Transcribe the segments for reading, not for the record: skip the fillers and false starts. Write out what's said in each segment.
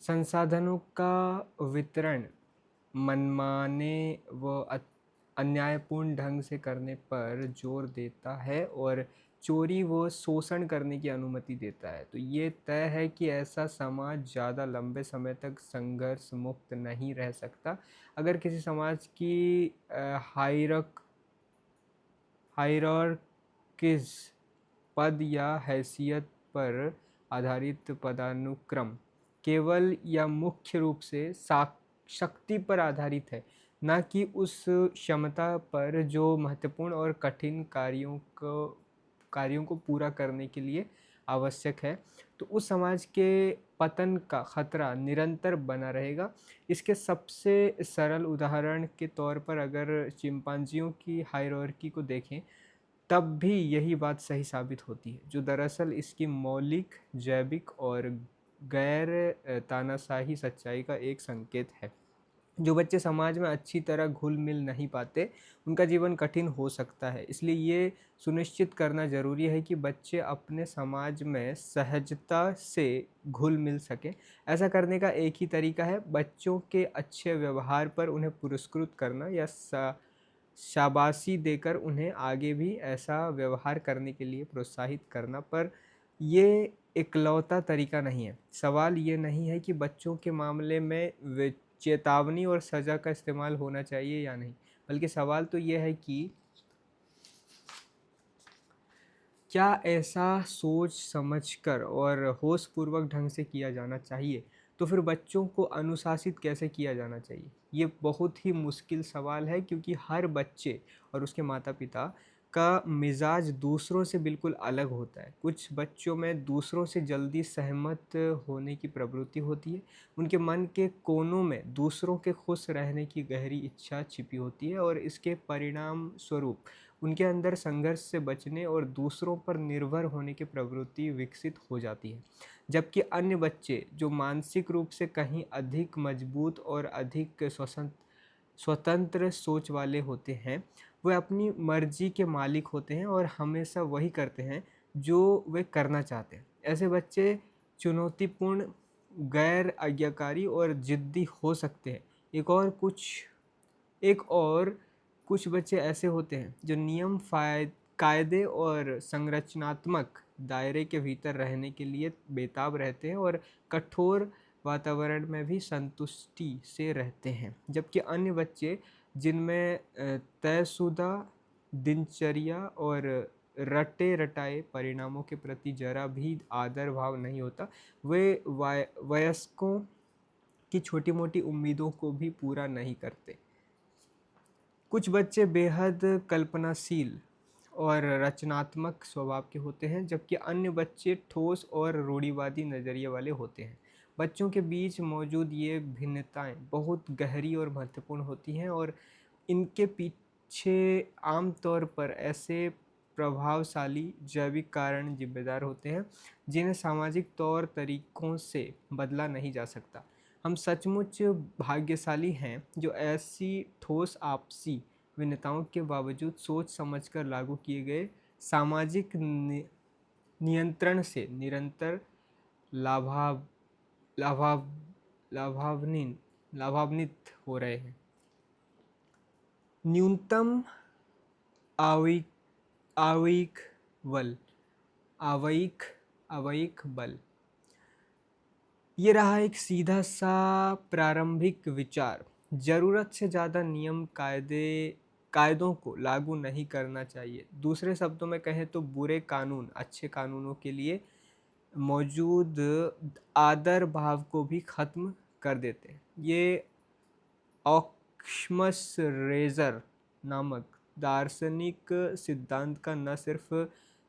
संसाधनों का वितरण मनमाने व अन्यायपूर्ण ढंग से करने पर जोर देता है और चोरी व शोषण करने की अनुमति देता है। तो ये तय है कि ऐसा समाज ज़्यादा लंबे समय तक संघर्ष मुक्त नहीं रह सकता। अगर किसी समाज की हायरार्कीज़ पद या हैसियत पर आधारित पदानुक्रम केवल या मुख्य रूप से शक्ति पर आधारित है, ना कि उस क्षमता पर जो महत्वपूर्ण और कठिन कार्यों को पूरा करने के लिए आवश्यक है, तो उस समाज के पतन का खतरा निरंतर बना रहेगा। इसके सबसे सरल उदाहरण के तौर पर अगर चिंपांजियों की हायरार्की को देखें, तब भी यही बात सही साबित होती है, जो दरअसल इसकी मौलिक, जैविक और गैर तानाशाही सच्चाई का एक संकेत है। जो बच्चे समाज में अच्छी तरह घुल मिल नहीं पाते, उनका जीवन कठिन हो सकता है। इसलिए ये सुनिश्चित करना ज़रूरी है कि बच्चे अपने समाज में सहजता से घुल मिल सकें। ऐसा करने का एक ही तरीका है, बच्चों के अच्छे व्यवहार पर उन्हें पुरस्कृत करना या शाबाशी देकर उन्हें आगे भी ऐसा व्यवहार करने के लिए प्रोत्साहित करना। पर ये इकलौता तरीका नहीं है। सवाल ये नहीं है कि बच्चों के मामले में चेतावनी और सज़ा का इस्तेमाल होना चाहिए या नहीं, बल्कि सवाल तो ये है कि क्या ऐसा सोच समझकर और होशपूर्वक ढंग से किया जाना चाहिए। तो फिर बच्चों को अनुशासित कैसे किया जाना चाहिए? ये बहुत ही मुश्किल सवाल है, क्योंकि हर बच्चे और उसके माता पिता का मिजाज दूसरों से बिल्कुल अलग होता है। कुछ बच्चों में दूसरों से जल्दी सहमत होने की प्रवृत्ति होती है। उनके मन के कोनों में दूसरों के खुश रहने की गहरी इच्छा छिपी होती है, और इसके परिणाम स्वरूप उनके अंदर संघर्ष से बचने और दूसरों पर निर्भर होने की प्रवृत्ति विकसित हो जाती है। जबकि अन्य बच्चे जो मानसिक रूप से कहीं अधिक मजबूत और अधिक स्वतंत्र सोच वाले होते हैं, वे अपनी मर्जी के मालिक होते हैं और हमेशा वही करते हैं जो वे करना चाहते हैं। ऐसे बच्चे चुनौतीपूर्ण, गैर आज्ञाकारी और जिद्दी हो सकते हैं। एक और कुछ बच्चे ऐसे होते हैं जो नियम कायदे और संरचनात्मक दायरे के भीतर रहने के लिए बेताब रहते हैं और कठोर वातावरण में भी संतुष्टि से रहते हैं। जबकि अन्य बच्चे जिनमें तयशुदा दिनचर्या और रटे रटाए परिणामों के प्रति जरा भी आदर भाव नहीं होता, वे वयस्कों की छोटी मोटी उम्मीदों को भी पूरा नहीं करते। कुछ बच्चे बेहद कल्पनाशील और रचनात्मक स्वभाव के होते हैं, जबकि अन्य बच्चे ठोस और रूढ़िवादी नज़रिए वाले होते हैं। बच्चों के बीच मौजूद ये भिन्नताएं बहुत गहरी और महत्वपूर्ण होती हैं, और इनके पीछे आमतौर पर ऐसे प्रभावशाली जैविक कारण जिम्मेदार होते हैं जिन्हें सामाजिक तौर तरीकों से बदला नहीं जा सकता। हम सचमुच भाग्यशाली हैं जो ऐसी ठोस आपसी भिन्नताओं के बावजूद सोच समझकर लागू किए गए सामाजिक नियंत्रण से निरंतर लाभा लाभा लाभान्वित हो रहे हैं। न्यूनतम आवयिक आवयिक बल आवयिक आवयिक बल ये रहा एक सीधा सा प्रारंभिक विचार। ज़रूरत से ज़्यादा नियम कायदों को लागू नहीं करना चाहिए। दूसरे शब्दों में कहें तो बुरे कानून अच्छे कानूनों के लिए मौजूद आदर भाव को भी ख़त्म कर देते हैं। ये ऑक्शमस रेजर नामक दार्शनिक सिद्धांत का न सिर्फ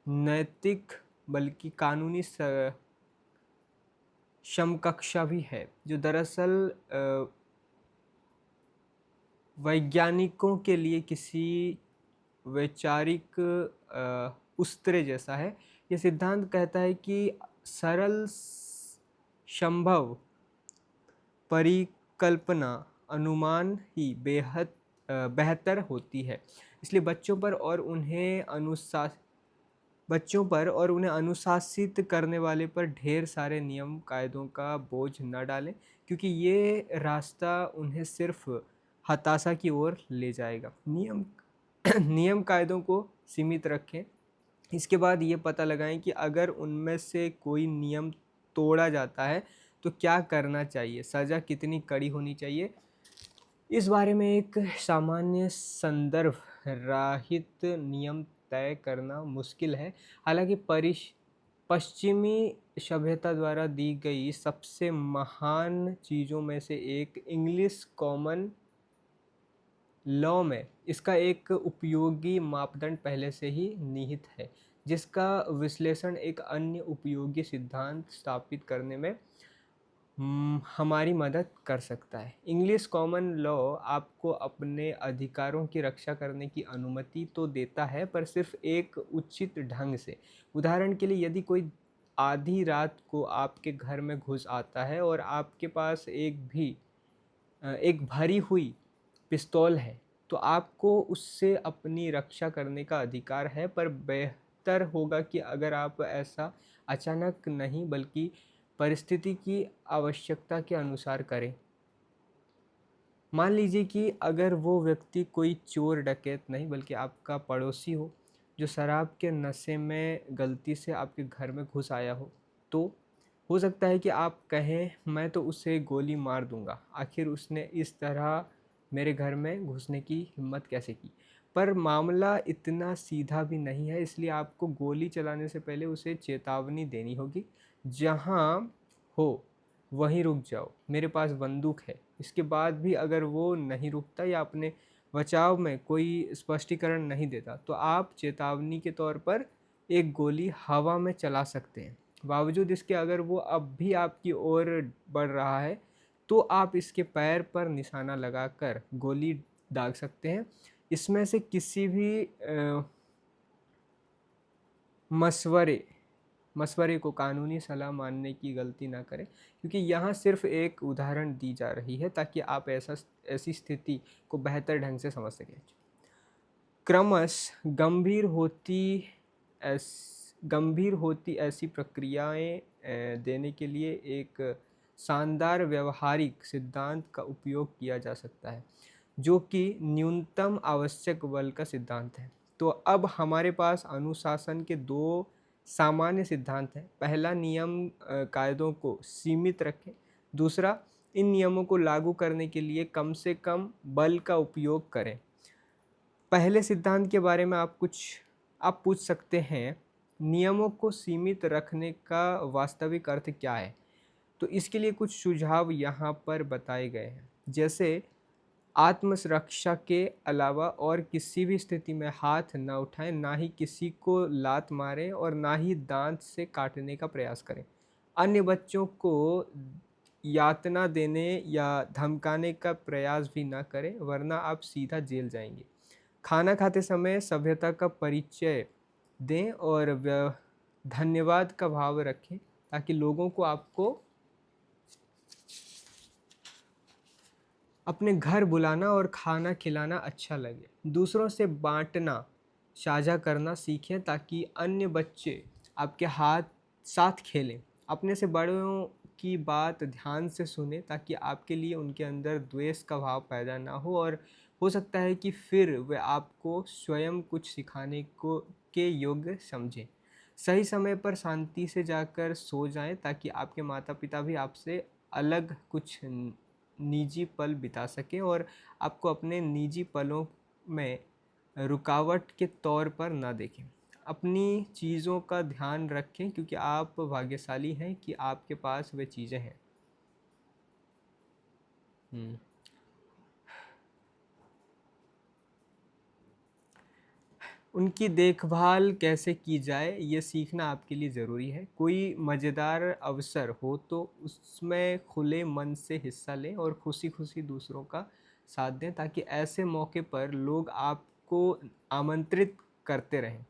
नैतिक बल्कि कानूनी समकक्षा भी है, जो दरअसल वैज्ञानिकों के लिए किसी वैचारिक उस्तरे जैसा है। ये सिद्धांत कहता है कि सरल संभव परिकल्पना अनुमान ही बेहद बेहतर होती है। इसलिए बच्चों पर और उन्हें अनुशासित करने वाले पर ढेर सारे नियम कायदों का बोझ न डालें, क्योंकि ये रास्ता उन्हें सिर्फ हताशा की ओर ले जाएगा। नियम नियम कायदों को सीमित रखें। इसके बाद ये पता लगाएं कि अगर उनमें से कोई नियम तोड़ा जाता है तो क्या करना चाहिए, सज़ा कितनी कड़ी होनी चाहिए। इस बारे में एक सामान्य संदर्भ राहित नियम तय करना मुश्किल है। हालांकि पश्चिमी सभ्यता द्वारा दी गई सबसे महान चीज़ों में से एक इंग्लिश कॉमन लॉ में इसका एक उपयोगी मापदंड पहले से ही निहित है, जिसका विश्लेषण एक अन्य उपयोगी सिद्धांत स्थापित करने में हमारी मदद कर सकता है। इंग्लिश कॉमन लॉ आपको अपने अधिकारों की रक्षा करने की अनुमति तो देता है, पर सिर्फ एक उचित ढंग से। उदाहरण के लिए, यदि कोई आधी रात को आपके घर में घुस आता है और आपके पास एक भरी हुई पिस्तौल है, तो आपको उससे अपनी रक्षा करने का अधिकार है, पर बेहतर होगा कि अगर आप ऐसा अचानक नहीं बल्कि परिस्थिति की आवश्यकता के अनुसार करें। मान लीजिए कि अगर वो व्यक्ति कोई चोर डकैत नहीं बल्कि आपका पड़ोसी हो, जो शराब के नशे में गलती से आपके घर में घुस आया हो, तो हो सकता है कि आप कहें, मैं तो उसे गोली मार दूंगा, आखिर उसने इस तरह मेरे घर में घुसने की हिम्मत कैसे की। पर मामला इतना सीधा भी नहीं है, इसलिए आपको गोली चलाने से पहले उसे चेतावनी देनी होगी, जहाँ हो वहीं रुक जाओ, मेरे पास बंदूक है। इसके बाद भी अगर वो नहीं रुकता या अपने बचाव में कोई स्पष्टीकरण नहीं देता, तो आप चेतावनी के तौर पर एक गोली हवा में चला सकते हैं। बावजूद इसके अगर वो अब भी आपकी ओर बढ़ रहा है, तो आप इसके पैर पर निशाना लगाकर गोली दाग सकते हैं। इसमें से किसी भी मशवरे को कानूनी सलाह मानने की गलती ना करें, क्योंकि यहाँ सिर्फ एक उदाहरण दी जा रही है ताकि आप ऐसी स्थिति को बेहतर ढंग से समझ सकें। क्रमश गंभीर होती ऐसी प्रक्रियाएं देने के लिए एक शानदार व्यवहारिक सिद्धांत का उपयोग किया जा सकता है, जो कि न्यूनतम आवश्यक बल का सिद्धांत है। तो अब हमारे पास अनुशासन के दो सामान्य सिद्धांत हैं। पहला, नियम कायदों को सीमित रखें। दूसरा, इन नियमों को लागू करने के लिए कम से कम बल का उपयोग करें। पहले सिद्धांत के बारे में आप पूछ सकते हैं, नियमों को सीमित रखने का वास्तविक अर्थ क्या है? तो इसके लिए कुछ सुझाव यहाँ पर बताए गए हैं, जैसे आत्मरक्षा के अलावा और किसी भी स्थिति में हाथ न उठाएं, ना ही किसी को लात मारें और ना ही दांत से काटने का प्रयास करें। अन्य बच्चों को यातना देने या धमकाने का प्रयास भी ना करें, वरना आप सीधा जेल जाएंगे। खाना खाते समय सभ्यता का परिचय दें और धन्यवाद का भाव रखें, ताकि लोगों को आपको अपने घर बुलाना और खाना खिलाना अच्छा लगे। दूसरों से बांटना, साझा करना सीखें, ताकि अन्य बच्चे आपके साथ खेलें। अपने से बड़ों की बात ध्यान से सुने, ताकि आपके लिए उनके अंदर द्वेष का भाव पैदा ना हो, और हो सकता है कि फिर वे आपको स्वयं कुछ सिखाने के योग्य समझें। सही समय पर शांति से जाकर सो जाएं, ताकि आपके माता पिता भी आपसे अलग कुछ निजी पल बिता सकें और आपको अपने निजी पलों में रुकावट के तौर पर ना देखें। अपनी चीज़ों का ध्यान रखें, क्योंकि आप भाग्यशाली हैं कि आपके पास वे चीज़ें हैं। उनकी देखभाल कैसे की जाए, ये सीखना आपके लिए ज़रूरी है। कोई मज़ेदार अवसर हो तो उसमें खुले मन से हिस्सा लें और खुशी खुशी दूसरों का साथ दें, ताकि ऐसे मौके पर लोग आपको आमंत्रित करते रहें।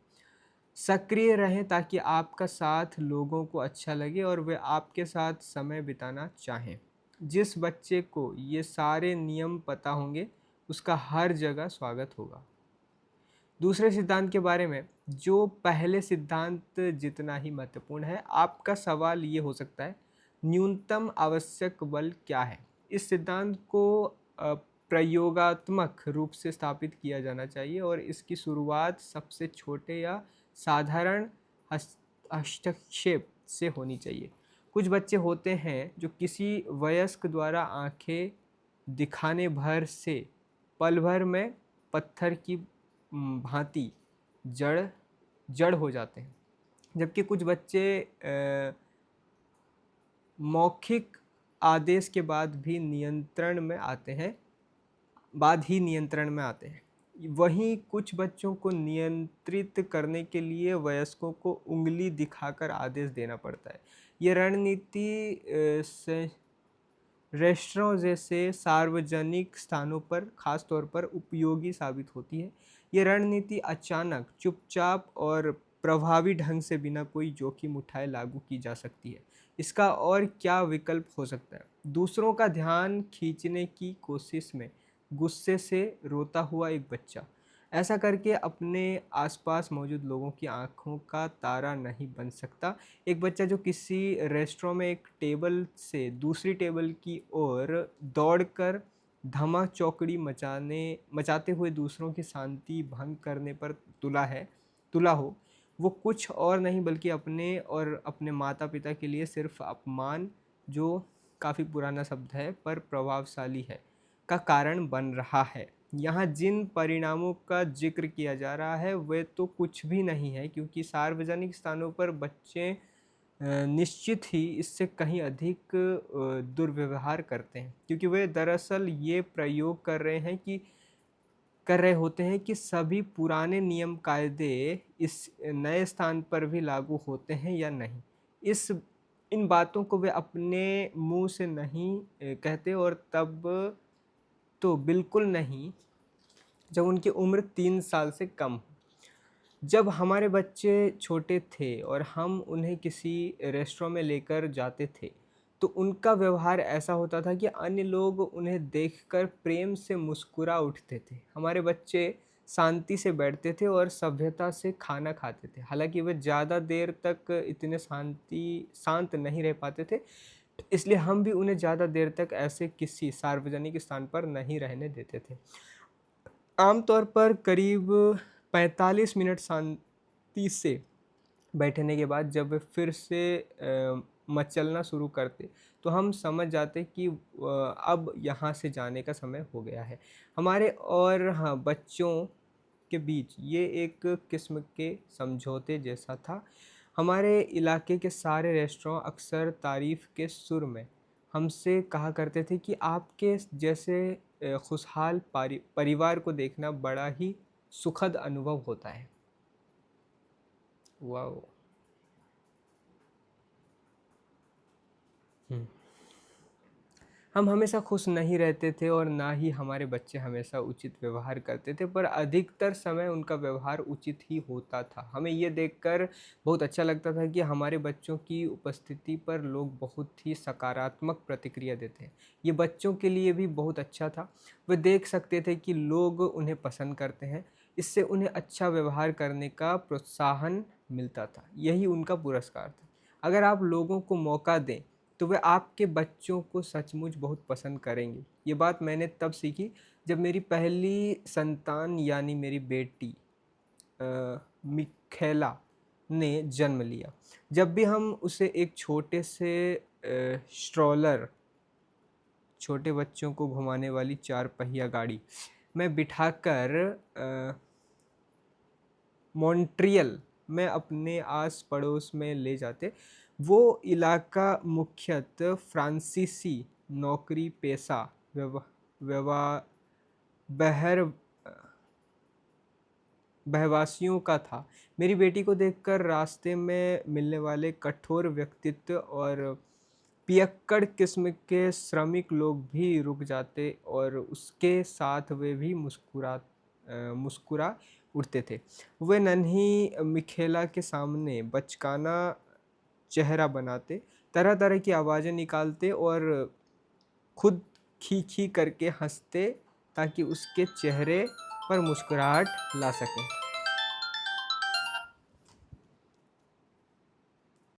सक्रिय रहें ताकि आपका साथ लोगों को अच्छा लगे और वे आपके साथ समय बिताना चाहें। जिस बच्चे को ये सारे नियम पता होंगे, उसका हर जगह स्वागत होगा। दूसरे सिद्धांत के बारे में, जो पहले सिद्धांत जितना ही महत्वपूर्ण है, आपका सवाल ये हो सकता है, न्यूनतम आवश्यक बल क्या है? इस सिद्धांत को प्रयोगात्मक रूप से स्थापित किया जाना चाहिए और इसकी शुरुआत सबसे छोटे या साधारण हस्तक्षेप से होनी चाहिए। कुछ बच्चे होते हैं जो किसी वयस्क द्वारा आंखें दिखाने भर से पल भर में पत्थर की भांति जड़ जड़ हो जाते हैं, जबकि कुछ बच्चे मौखिक आदेश के बाद ही नियंत्रण में आते हैं। वहीं कुछ बच्चों को नियंत्रित करने के लिए वयस्कों को उंगली दिखाकर आदेश देना पड़ता है। ये रणनीति रेस्टोरेंट जैसे सार्वजनिक स्थानों पर खास तौर पर उपयोगी साबित होती है। ये रणनीति अचानक, चुपचाप और प्रभावी ढंग से बिना कोई जोखिम उठाए लागू की जा सकती है। इसका और क्या विकल्प हो सकता है? दूसरों का ध्यान खींचने की कोशिश में गुस्से से रोता हुआ एक बच्चा ऐसा करके अपने आसपास मौजूद लोगों की आंखों का तारा नहीं बन सकता। एक बच्चा जो किसी रेस्टोरेंट में एक टेबल से दूसरी टेबल की ओर दौड़कर धमा चौकड़ी मचाते हुए दूसरों की शांति भंग करने पर तुला हो, वो कुछ और नहीं बल्कि अपने और अपने माता पिता के लिए सिर्फ अपमान, जो काफ़ी पुराना शब्द है पर प्रभावशाली है, का कारण बन रहा है। यहाँ जिन परिणामों का जिक्र किया जा रहा है वे तो कुछ भी नहीं है, क्योंकि सार्वजनिक स्थानों पर बच्चे निश्चित ही इससे कहीं अधिक दुर्व्यवहार करते हैं, क्योंकि वे दरअसल ये प्रयोग कर रहे होते हैं कि सभी पुराने नियम कायदे इस नए स्थान पर भी लागू होते हैं या नहीं। इन बातों को वे अपने मुंह से नहीं कहते, और तब तो बिल्कुल नहीं जब उनकी उम्र 3 साल से कम हो। जब हमारे बच्चे छोटे थे और हम उन्हें किसी रेस्टोरेंट में लेकर जाते थे, तो उनका व्यवहार ऐसा होता था कि अन्य लोग उन्हें देखकर प्रेम से मुस्कुरा उठते थे। हमारे बच्चे शांति से बैठते थे और सभ्यता से खाना खाते थे। हालांकि वे ज़्यादा देर तक इतने शांत नहीं रह पाते थे, इसलिए हम भी उन्हें ज़्यादा देर तक ऐसे किसी सार्वजनिक स्थान पर नहीं रहने देते थे। आमतौर पर करीब 45 मिनट शांति से बैठने के बाद जब वे फिर से मचलना शुरू करते, तो हम समझ जाते कि अब यहाँ से जाने का समय हो गया है। हमारे और हाँ, बच्चों के बीच ये एक किस्म के समझौते जैसा था। हमारे इलाके के सारे रेस्टोरेंट अक्सर तारीफ़ के सुर में हमसे कहा करते थे कि आपके जैसे खुशहाल परिवार को देखना बड़ा ही सुखद अनुभव होता है। वाओ! हम हमेशा खुश नहीं रहते थे और ना ही हमारे बच्चे हमेशा उचित व्यवहार करते थे, पर अधिकतर समय उनका व्यवहार उचित ही होता था। हमें ये देखकर बहुत अच्छा लगता था कि हमारे बच्चों की उपस्थिति पर लोग बहुत ही सकारात्मक प्रतिक्रिया देते हैं। ये बच्चों के लिए भी बहुत अच्छा था। वे देख सकते थे कि लोग उन्हें पसंद करते हैं। इससे उन्हें अच्छा व्यवहार करने का प्रोत्साहन मिलता था। यही उनका पुरस्कार था। अगर आप लोगों को मौका दें, तो वे आपके बच्चों को सचमुच बहुत पसंद करेंगे। ये बात मैंने तब सीखी जब मेरी पहली संतान यानी मेरी बेटी मिखेला ने जन्म लिया। जब भी हम उसे एक छोटे से स्ट्रोलर, छोटे बच्चों को घुमाने वाली 4 पहिया गाड़ी में बिठाकर मॉन्ट्रियल में अपने आस पड़ोस में ले जाते, वो इलाका मुख्यतः फ्रांसीसी नौकरी पेशा व्यवा बहर बहवासियों का था। मेरी बेटी को देखकर रास्ते में मिलने वाले कठोर व्यक्तित्व और पियक्कड़ किस्म के श्रमिक लोग भी रुक जाते और उसके साथ वे भी मुस्कुरा उठते थे। वे नन्ही मिखेला के सामने बचकाना चेहरा बनाते, तरह तरह की आवाज़ें निकालते और खुद खी खी करके हंसते ताकि उसके चेहरे पर मुस्कुराहट ला सकें।